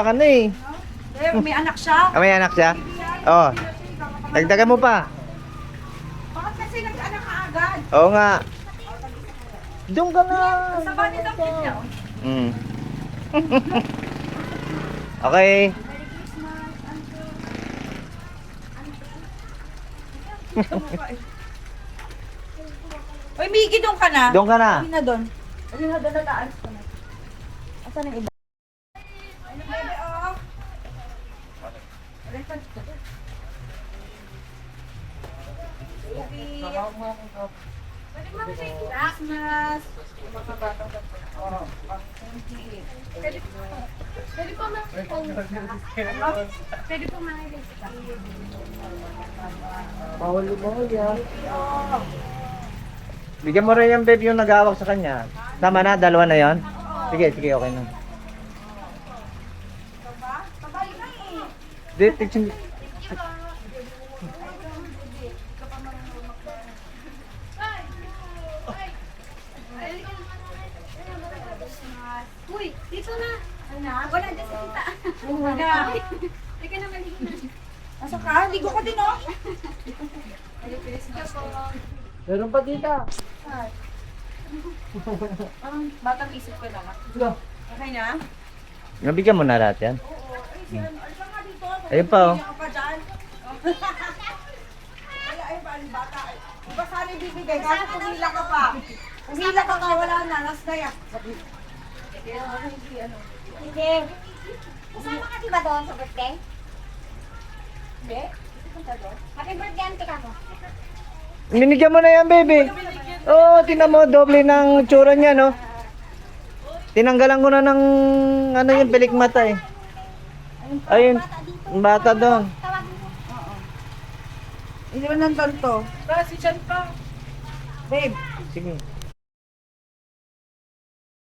Baka na eh. May anak siya. Ah, may anak siya? Oo. Dagdagan mo pa. Bakit kasi nag-anak ka agad? Oo nga. Doon ka na. Sa body ng niya. Mm. Okay. Uy, Miggy, doon ka na. Doon ka na. Hindi na doon. Hindi na doon, nataalis ka na. Asan ang iba? Ano, bebe, oh? Pwede mo kasi Christmas. Mga batang Pwede po Pwede po makilig ka. Bawal yan. Bigyan mo rin yung babe yung nag-awak sa kanya. Tama na, dalawa na yan? Sige, sige, okay na. Pabalik na eh. Di, teaching. Uy, dito na. Ano? Wala dyan sa kita. Wala. Teka na, maligo na. Asa ka? Ligo ka din, oh. Meron pa dito. Parang batang isip ko lang. Okay na? Nabigyan mo na lahat yan. Alika nga dito. Ayun pa, oh. Bigyan ka pa dyan. Wala, ayun pa, ang bata. Iba sana ibibigay. Kasi pumila ka pa. Pumila ka pa, wala na. Last na yan. Hindi. Kasama ka diba doon sa birthday? Hindi? Happy birthday, auntie ka mo. Binigyan mo na yan, baby. Oo, oh, tinan mo, doble ng tsura niya, no? Tinanggalan ko na ng, ano yung pelik mata eh. Ayun, yung bata doon. Tawagin mo. Hindi mo nandun to. Kasi dyan pa. Babe, Sige.